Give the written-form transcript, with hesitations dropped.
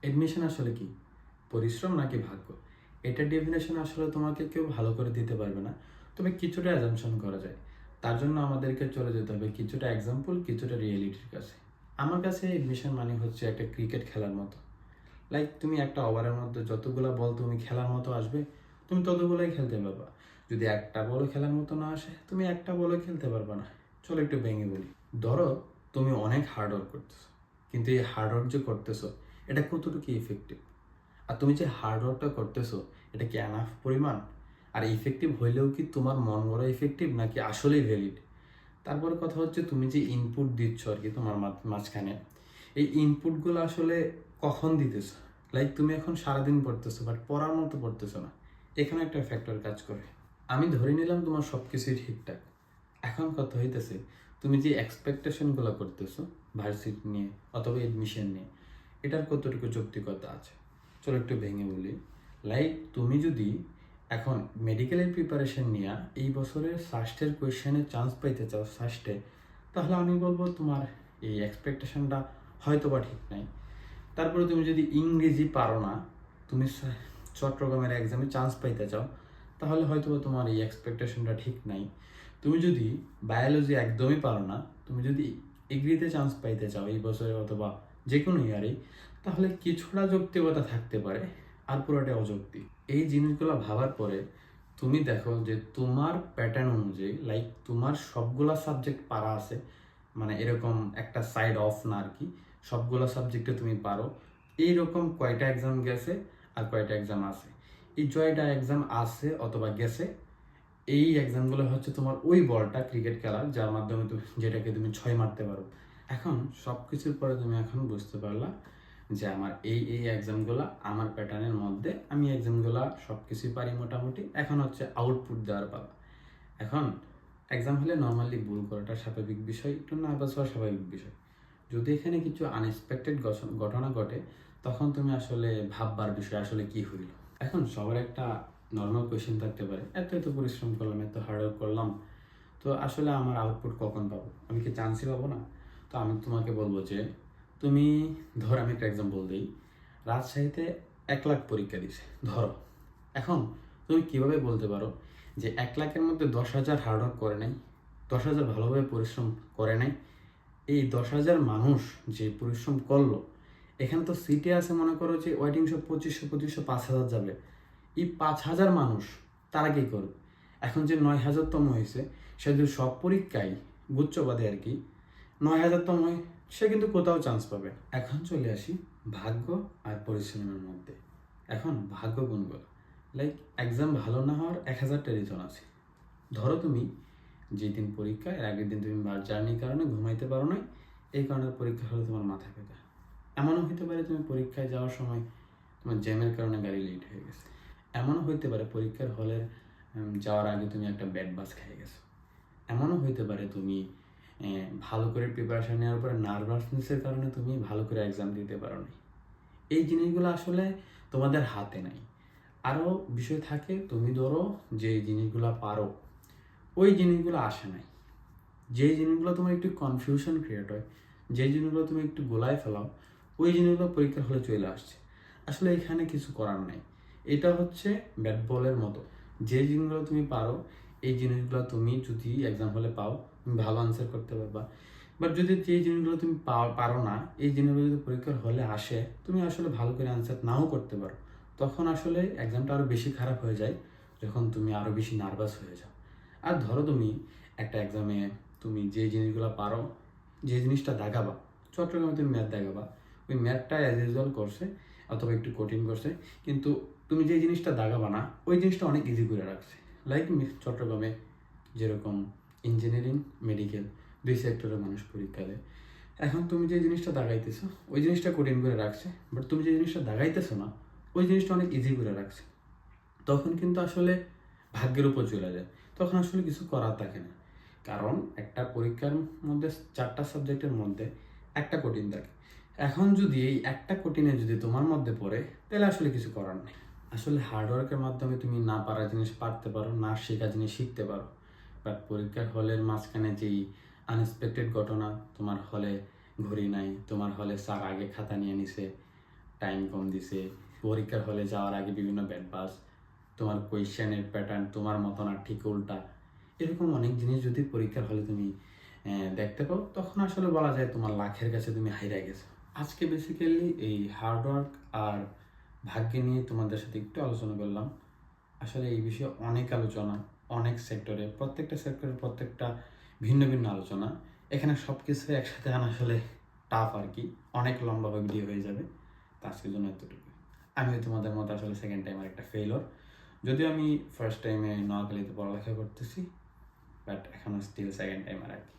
Admission আসলে কি? পরিশ্রম নাকি ভাগ্য? এটার ডেফিনেশন আসলে তোমাকে কেউ ভালো করে দিতে পারবে না, তবে কিছুটা অ্যাজাম্পশন করা যায়। তার জন্য আমাদেরকে চলে যেতে হবে কিছুটা এক্সাম্পল, কিছুটা রিয়েলিটির কাছে। আমার কাছে এডমিশন মানে হচ্ছে একটা ক্রিকেট খেলার মতো। লাইক তুমি একটা ওভারের মধ্যে যতগুলো বল তুমি খেলার মতো আসবে, তুমি ততগুলোই খেলতে পারবা। যদি একটা বলও খেলার মতো না আসে, তুমি একটা বলও খেলতে পারবা না। চলো একটু ভেঙে বলি। ধরো তুমি অনেক হার্ডওয়ার্ক করতেছো, কিন্তু এই হার্ডওয়ার্ক যে করতেছো এটা কতটুকু ইফেক্টিভ? আর তুমি যে হার্ডওয়ার্কটা করতেছো এটা কি এনাফ পরিমাণ? আর ইফেক্টিভ হইলেও কি তোমার মন গড়া ইফেক্টিভ নাকি আসলেই ভ্যালিড? তারপরে কথা হচ্ছে তুমি যে ইনপুট দিচ্ছ আর কি তোমার মাঝখানে, এই ইনপুটগুলো আসলে কখন দিতেছো? লাইক তুমি এখন সারাদিন পড়তেছো বাট পড়ার মতো পড়তেছো না, এখানে একটা ফ্যাক্টর কাজ করে। আমি ধরে নিলাম তোমার সব কিছুই ঠিকঠাক। এখন কথা হইতেছে তুমি যে এক্সপেকটেশনগুলো করতেছো ভার্সিটি নিয়ে অথবা এডমিশন নিয়ে, এটার কতটুকু যৌক্তিকতা আছে? চলো একটু ভেঙে বলি। লাইক তুমি যদি এখন মেডিকেলের প্রিপারেশন নিয়ে এই বছরের ফার্স্টের কোয়েশ্চেনে চান্স পাইতে চাও ফার্স্টে, তাহলে আমি বলবো তোমার এই এক্সপেকটেশনটা হয়তো বা ঠিক নাই। তারপরে তুমি যদি ইংরেজি পারো না, তুমি চট্টগ্রামের এক্সামে চান্স পাইতে চাও, তাহলে হয়তো বা তোমার এই এক্সপেকটেশনটা ঠিক নাই। তুমি যদি বায়োলজি একদমই পারো না, তুমি যদি এগ্রিতে চান্স পাইতে চাও এই বছরে অথবা যে কোনো ইয়ারেই, তাহলে কিছুটা যৌক্তিকতা থাকতে পারে, আর পুরোটা অযৌক্তিক। এই জিনিসগুলো ভাবার পরে তুমি দেখো যে তোমার প্যাটার্ন অনুযায়ী, লাইক তোমার সবগুলা সাবজেক্ট পারা আছে, মানে এরকম একটা সাইড অফ না আর কি, সবগুলো সাবজেক্টে তুমি পারো, এইরকম কয়টা এক্সাম গেছে আর কয়টা এক্সাম আছে। এই জয়টা এক্সাম আছে অথবা গেছে, এই এক্সামগুলো হচ্ছে তোমার ওই বলটা ক্রিকেট খেলার, যার মাধ্যমে তুমি যেটাকে তুমি ছয় মারতে পারো। এখন সব কিছুর পরে তুমি এখন বুঝতে পারলা যে আমার এই এক্সামগুলো আমার প্যাটার্নের মধ্যে, আমি এক্সামগুলো সব কিছুই পারি মোটামুটি। এখন হচ্ছে আউটপুট দেওয়ার পালা। এখন এক্সাম হলে নর্মালি ভুল করাটা স্বাভাবিক বিষয়, একটু নার্ভাস হওয়া স্বাভাবিক বিষয়। যদি এখানে কিছু আনএক্সপেক্টেড ঘটনা ঘটে, তখন তুমি আসলে ভাববার বিষয় আসলে কি হইল। এখন সবার একটা নর্মাল কোয়েশ্চেন থাকতে পারে, এত এত পরিশ্রম করলাম, এত হার্ডওয়ার্ক করলাম, তো আসলে আমার আউটপুট কখন পাবো? আমি কি চান্সই পাবো না? তো আমি তোমাকে বলবো যে তুমি, ধর আমি একটা এক্সাম্পল দিই, রাজশাহীতে 1 লাখ পরীক্ষা দিছে ধরো। এখন তুমি কিভাবে বলতে পারো যে 1 লাখের মধ্যে 10,000 হার্ডওয়ার্ক করে নাই, 10,000 ভালোভাবে পরিশ্রম করে নাই? এই 10,000 মানুষ যে পরিশ্রম করলো, এখানে তো সিটে আছে মনে করো যে ওয়েটিং সব 2500 5,000 যাবে। এই 5,000 মানুষ তারা কি করবে? এখন যে 9,000তম হয়েছে, সে যদি সব পরীক্ষায় গুচ্ছবাদে আর কি 9,000তম হয়, সে কিন্তু কোথাও চান্স পাবে। এখন চলে আসি ভাগ্য আর পরিশ্রমের মধ্যে। এখন ভাগ্য কোনগুলো? লাইক এক্সাম ভালো না হওয়ার 1,000টা রিজন আছে। ধরো তুমি যেদিন পরীক্ষা, এর আগের দিন তুমি জার্নির কারণে ঘুমাইতে পারো না, এই কারণে পরীক্ষা হলে তোমার মাথা ব্যথা। এমনও হতে পারে তুমি পরীক্ষায় যাওয়ার সময় তোমার জ্যামের কারণে গাড়ি লেট হয়ে গেছে। এমনও হইতে পারে পরীক্ষার হলে যাওয়ার আগে তুমি একটা ব্যাড বাস খেয়ে গেছো। এমনও হইতে পারে তুমি ভালো করে প্রিপারেশন নেওয়ার পরে নার্ভাসনেসের কারণে তুমি ভালো করে এক্সাম দিতে পারো না। এই জিনিসগুলো আসলে তোমাদের হাতে নাই। আরও বিষয় থাকে, তুমি ধরো যে জিনিসগুলো পারো ওই জিনিসগুলো আসে নাই, যে জিনিসগুলো তোমার একটু কনফিউশন ক্রিয়েট হয়, যে জিনিসগুলো তুমি একটু গোলায় ফেলাও, ওই জিনিসগুলো পরীক্ষার হলে চলে আসছে। আসলে এখানে কিছু করার নাই। এটা হচ্ছে ব্যাট বলের মতো। যে জিনিসগুলো তুমি পারো, এই জিনিসগুলো তুমি যদি এক্সাম হলে পাও, তুমি ভালো আনসার করতে পারবা। বাট যদি যে জিনিসগুলো তুমি পারো না, এই জিনিসগুলো যদি পরীক্ষার হলে আসে, তুমি আসলে ভালো করে আনসার নাও করতে পারো, তখন আসলে এক্সামটা আরও বেশি খারাপ হয়ে যায়, যখন তুমি আরও বেশি নার্ভাস হয়ে যাও। আর ধরো তুমি একটা এক্সামে তুমি যে জিনিসগুলো পারো, যে জিনিসটা দাগাবা, চট্টগ্রামে তুমি ম্যাথ দাগাবা, ওই ম্যাথটা অ্যাজ ইউজুয়াল করছে অথবা একটু কঠিন করছে, কিন্তু তুমি যে জিনিসটা দাগাবা না ওই জিনিসটা অনেক ইজি করে রাখছে। লাইক চট্টগ্রামে যেরকম ইঞ্জিনিয়ারিং, মেডিকেল, দুই সেক্টরের মানুষ পরীক্ষা দেয়। এখন তুমি যে জিনিসটা দাগাইতেছো ওই জিনিসটা কঠিন করে রাখছে, বাট তুমি যে জিনিসটা দাগাইতেছো না ওই জিনিসটা অনেক ইজি করে রাখছে। তখন কিন্তু আসলে ভাগ্যের উপর চলে যায়, তখন আসলে কিছু করার থাকে না। কারণ একটা পরীক্ষার মধ্যে 4টা সাবজেক্টের মধ্যে একটা কঠিন থাকে। এখন যদি এই একটা কঠিনে যদি তোমার মধ্যে পড়ে, তাহলে আসলে কিছু করার নেই। আসলে হার্ডওয়ার্কের মাধ্যমে তুমি না পারা জিনিস পারতে পারো, না শেখা জিনিস শিখতে পারো। বাট পরীক্ষার হলের মাঝখানে যেই আনএক্সপেক্টেড ঘটনা, তোমার হলে ঘড়ি নাই, তোমার হলে স্যার আগে খাতা নিয়ে নিছে, টাইম কম দিছে, পরীক্ষার হলে যাওয়ার আগে বিভিন্ন ব্যাড পাস, তোমার কোয়েশ্চেনের প্যাটার্ন তোমার মতো না, ঠিক উল্টা, এরকম অনেক জিনিস যদি পরীক্ষার হলে তুমি দেখতে পাও, তখন আসলে বলা যায় তোমার লাখের কাছে তুমি হাইরা গেছো। আজকে বেসিক্যালি এই হার্ডওয়ার্ক আর ভাগ্য নিয়ে তোমাদের সাথে একটু আলোচনা করলাম। আসলে এই বিষয়ে অনেক আলোচনা, অনেক সেক্টরে, প্রত্যেকটা সেক্টরে প্রত্যেকটা ভিন্ন ভিন্ন আলোচনা। এখানে সব কিছু একসাথে আনা আসলে টাফ আর কি, অনেক লম্বা ভিডিও হয়ে যাবে। তো আজকের জন্য এতটুকু। আমিও তোমাদের মতো আসলে সেকেন্ড টাইম আর একটা ফেইলর, যদিও আমি ফার্স্ট টাইমে নোয়াখালীতে পড়ালেখা করতেছি, বাট এখনও স্টিল সেকেন্ড টাইম আর কি।